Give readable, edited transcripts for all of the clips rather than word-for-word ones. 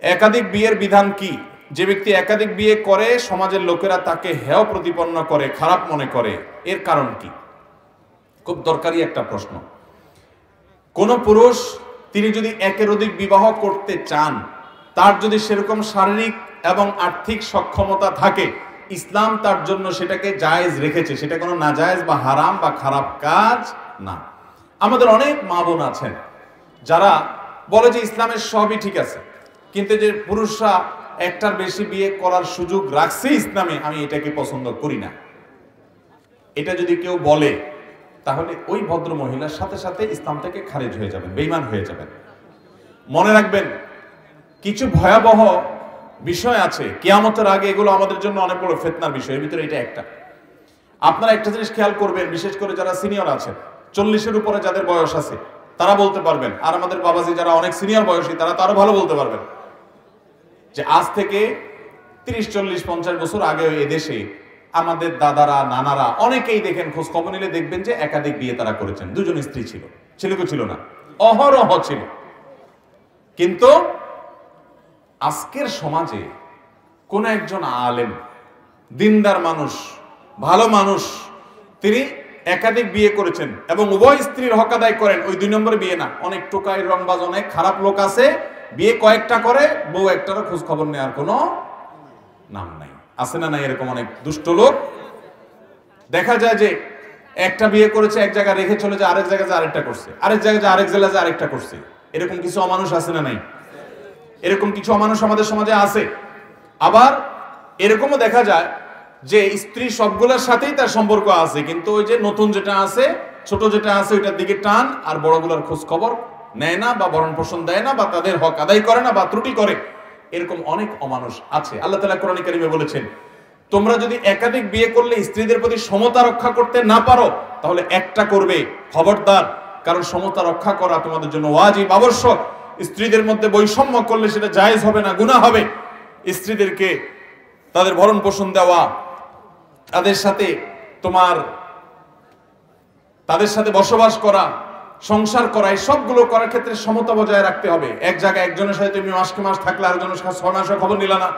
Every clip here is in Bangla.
একাধিক বিয়ের বিধান কি? যে ব্যক্তি একাধিক বিয়ে করে সমাজের লোকেরা তাকে হেয় প্রতিপন্ন করে, খারাপ মনে করে, এর কারণ কি? খুব দরকারি একটা প্রশ্ন। কোন পুরুষ তিনি যদি একের অধিক বিবাহ করতে চান, তার যদি সেরকম শারীরিক এবং আর্থিক সক্ষমতা থাকে, ইসলাম তার জন্য সেটাকে জায়েজ রেখেছে। সেটা কোনো নাজায়েজ বা হারাম বা খারাপ কাজ না। আমাদের অনেক মা বোন আছেন যারা বলে যে ইসলামের সবই ঠিক আছে, কিন্তু যে পুরুষরা একটার বেশি বিয়ে করার সুযোগ রাখছে ইসলামে, আমি এটাকে পছন্দ করি না। এটা যদি কেউ বলে তাহলে ওই ভদ্র মহিলার সাথে সাথে ইসলাম থেকে খারিজ হয়ে যাবেন, বেঈমান হয়ে যাবেন। মনে রাখবেন, কিছু ভয়াবহ বিষয় আছে কিয়ামতের আগে, এগুলো আমাদের জন্য অনেক বড় ফিতনার বিষয়। এর ভিতরে এটা একটা। আপনারা একটা জিনিস খেয়াল করবেন, বিশেষ করে যারা সিনিয়র আছেন, 40-এর উপরে যাদের বয়স আছে তারা বলতে পারবেন, আর আমাদের বাবাজি যারা অনেক সিনিয়র বয়সী তারা তো আরো ভালো বলতে পারবেন, যে আজ থেকে 30, 40, 50 বছর আগে এদেশে আমাদের দাদারা, নানারা অনেকেই দেখেন, খোঁজ খবর নিলে দেখবেন যে একাধিক বিয়ে তারা করেছেন। দুজন স্ত্রী ছিল, ছিল কি ছিল না? অহরহ ছিল। কিন্তু আজকের সমাজে কোন একজন আলেম, দিনদার মানুষ, ভালো মানুষ, তিনি একাধিক বিয়ে করেছেন এবং উভয় স্ত্রীর হক আদায় করেন। ওই 2 নম্বরে বিয়ে না। অনেক টোকাই, রংবাজ, অনেক খারাপ লোক আছে, বিয়ে কয়েকটা করে, বউ একটারও খোঁজ খবর নেওয়ার কোনো নাম নাই। আছে না নাই? এরকম অনেক দুষ্ট লোক দেখা যায় যে একটা বিয়ে করেছে, এক জায়গায় রেখে চলে যায়, আরেক জায়গায় আরেকটা করছে, আরেক জায়গায় আরেক জেলায় আরেকটা করছে। এরকম কিছু অমানুষ আছে না নাই? এরকম কিছু অমানুষ আমাদের সমাজে আছে। আবার এরকমও দেখা যায় যে স্ত্রী সবগুলোর সাথেই তার সম্পর্ক আছে, কিন্তু ওই যে নতুন যেটা আছে, ছোট যেটা আছে, ওইটার দিকে টান, আর বড়গুলোর খোঁজ খবর নেয় না, বা ভরণ পোষণ দেয় না, বা তাদের হক আদায় করে না, বা ত্রুটি করে। এরকম অনেক অমানুষ আছে। আল্লাহ তাআলা কোরআনে কারিমে বলেছেন, তোমরা যদি একাধিক বিয়ে করলে স্ত্রীদের প্রতি সমতা রক্ষা করতে না পারো, তাহলে একটা করবে, খবরদার। কারণ সমতা রক্ষা করা তোমাদের জন্য ওয়াজিব, আবশ্যক। স্ত্রীদের মধ্যে বৈষম্য করলে সেটা জায়েজ হবে না, গুনাহ হবে। স্ত্রীদেরকে তাদের ভরণ পোষণ দেওয়া, তাদের সাথে বসবাস করা, সংসার করা, এই সবগুলো করার ক্ষেত্রে সমতা বজায় রাখতে হবে। এক জায়গায় একজনের সাথে তুমি মাসকে মাস থাকলে আরেকজনের সাথে 6 মাসের খবর নিলা না,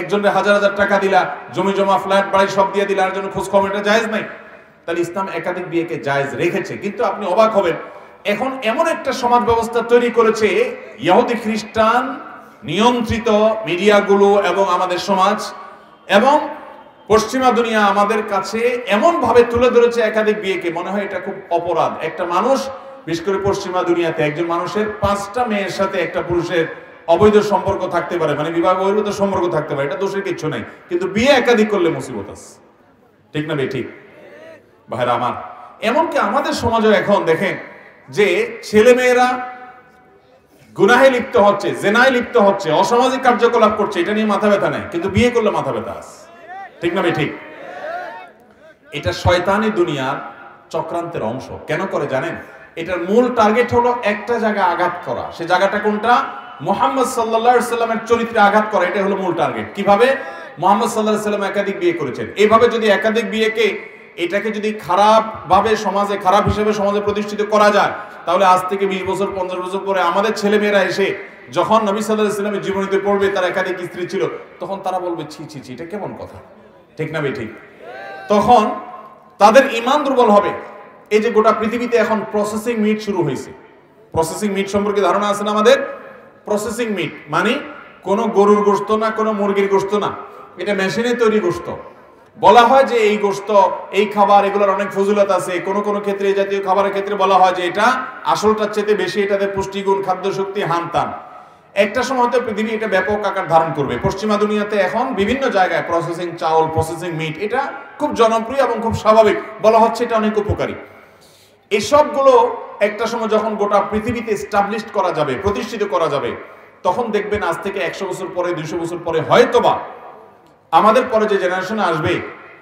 একজনের 1000 টাকা দিলা, জমি জমা, ফ্ল্যাট বাড়ি সব দিয়ে দিলা, আর জন্য খোঁজ খবর, এটা জায়েজ নাই। তাহলে ইসলাম একাধিক বিয়েকে জায়েজ রেখেছে। কিন্তু আপনি অবাক হবেন, এখন এমন একটা সমাজ ব্যবস্থা তৈরি করেছে ইহুদি খ্রিস্টান নিয়ন্ত্রিত মিডিয়াগুলো এবং আমাদের সমাজ এবং পশ্চিমা দুনিয়া আমাদের কাছে এমন ভাবে তুলে ধরেছে একাধিক বিয়েকে, মনে হয় এটা খুব অপরাধ। একটা মানুষ, বিশেষ করে পশ্চিমা দুনিয়াতে, একজন মানুষের 5টা মেয়ের সাথে একটা পুরুষের অবৈধ সম্পর্ক থাকতে পারে, মানে বিবাহ বহির্ভূত সম্পর্ক থাকতে পারে, এটা দোষের কিছু নাই। কিন্তু বিয়ে একাধিক করলে মুসিবত আছে। ঠিক না? ঠিক ভাইরা আমার। এমনকি আমাদের সমাজে এখন দেখেন যে ছেলে মেয়েরা গুনাহে লিপ্ত হচ্ছে, জেনায় লিপ্ত হচ্ছে, অসামাজিক কার্যকলাপ করছে, এটা নিয়ে মাথা ব্যথা নেই, কিন্তু বিয়ে করলে মাথা ব্যথা আছে। ঠিক না? ঠিক। এটা শয়তানি দুনিয়ার চক্রান্তের অংশ। কেন করে জানেন? এটার মূল টার্গেট হলো একটা জায়গা আঘাত করা। সে জায়গাটা কোনটা? মুহাম্মদ সাল্লাল্লাহু আলাইহি সাল্লামের চরিত্রে আঘাত করা। এটা হলো মূল টার্গেট। কিভাবে? মুহাম্মদ সাল্লাল্লাহু আলাইহি সাল্লাম একাধিক বিয়ে করেছেন। এইভাবে যদি একাধিক বিয়েকে, এটাকে যদি খারাপ ভাবে সমাজে, খারাপ হিসেবে সমাজে প্রতিষ্ঠিত করা যায়, তাহলে আজ থেকে 20 বছর 50 বছর পরে আমাদের ছেলেমেয়েরা এসে যখন নবী সাল্লাল্লাহু আলাইহি সাল্লামের জীবনীতে পড়বে তার একাধিক স্ত্রী ছিল, তখন তারা বলবে ছি ছি ছি, এটা কেমন কথা। ঠিক না? ঠিক। তখন তাদের ঈমান দুর্বল হবে। এই যে গোটা পৃথিবীতে এখন প্রসেসিং মিট শুরু হয়েছে। প্রসেসিং মিট সম্পর্কে ধারণা আছে না আমাদের? প্রসেসিং মিট মানে কোনো গরুর গোশত না, কোনো মুরগির গোশত না, এটা মেশিনে তৈরি গোশত। বলা হয় যে এই গোশত, এই খাবার, এগুলোর অনেক ফজিলত আছে। কোন কোন ক্ষেত্রে এই জাতীয় খাবারের ক্ষেত্রে বলা হয় যে এটা আসলটার চেয়ে বেশি, এটাতে পুষ্টিগুণ, খাদ্য শক্তি, হানতান। একটা সময় তো পৃথিবী এটা ব্যাপক আকার ধারণ করবে। পশ্চিমা দুনিয়াতে এখন বিভিন্ন জায়গায় প্রসেসিং চাউল, প্রসেসিং মিট, এটা খুব জনপ্রিয় এবং খুব স্বাভাবিক। বলা হচ্ছে এটা অনেক উপকারী। এই সবগুলো একটা সময় যখন গোটা পৃথিবীতে এস্টাবলিশড করা যাবে, প্রতিষ্ঠিত করা যাবে, তখন দেখবেন আজ থেকে 100 বছর পরে, 200 বছর পরে হয়তোবা আমাদের পরে যে জেনারেশন আসবে,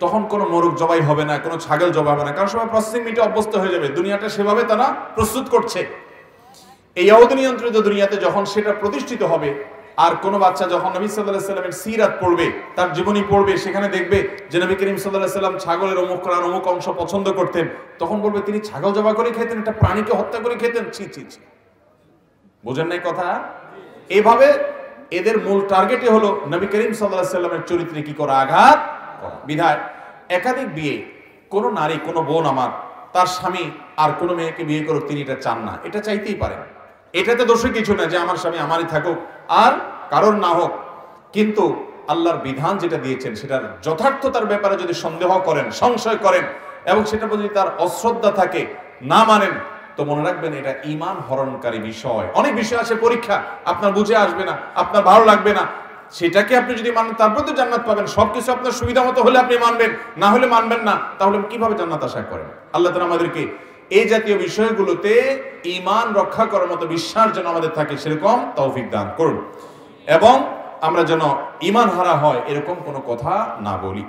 তখন কোনো মোরগ জবাই হবে না, কোনো ছাগল জবাই হবে না, কারণ সবাই প্রসেসিং মিটে অভ্যস্ত হয়ে যাবে। দুনিয়াটা সেভাবে তারা প্রস্তুত করছে। এই ইহুদি নিয়ন্ত্রিত দুনিয়াতে যখন সেটা প্রতিষ্ঠিত হবে, আর কোন বাচ্চা যখন নবী সাল্লাল্লাহু আলাইহি সাল্লামের সিরাত পড়বে, তার জীবনী পড়বে, সেখানে দেখবে যে নবী করিম সাল্লাল্লাহু আলাইহি সাল্লাম ছাগলের অমুক অংশ পছন্দ করতেন, তখন বলবে তিনি ছাগল জবাই করে খেতেন, একটা প্রাণীকে হত্যা করে খেতেন। ছি ছি ছি, বোঝেন নাই কথা? এইভাবে এদের মূল টার্গেটই হলো নবী করিম সাল্লাল্লাহু আলাইহি সাল্লামের চরিত্রে কি করা, আঘাত করা। বিধায় একাধিক বিয়ে, কোন নারী, কোন বোন আমার তার স্বামী আর কোন মেয়েকে বিয়ে করুক, তিনি এটা চান না, এটা চাইতেই পারেন, এটাতে দোষে কিছু না যে আমার স্বামী আমারই থাকুক আর কারোর না হোক। কিন্তু আল্লাহর বিধান যেটা দিয়েছেন সেটার যথার্থতার ব্যাপারে যদি সন্দেহ করেন, সংশয় করেন এবং সেটা যদি তার অশ্রদ্ধা থাকে, না মানেন, তো মনে রাখবেন এটা ঈমান হরণকারী বিষয়। অনেক বিষয় আছে পরীক্ষা, আপনার বুঝে আসবে না, আপনার ভালো লাগবে না, সেটাকে আপনি যদি মানেন তারপর তো জান্নাত পাবেন। সবকিছু আপনার সুবিধা মতো হলে আপনি মানবেন, না হলে মানবেন না, তাহলে কিভাবে জান্নাত আশা করেন? আল্লাহ তাআলা আমাদেরকে এই জাতীয় বিষয়গুলোতে ঈমান রক্ষা করার মতো বিশ্বাস যেন আমাদের থাকে, সেরকম তৌফিক দান করুন এবং আমরা যেন ঈমান হারা হয় এরকম কোনো কথা না বলি।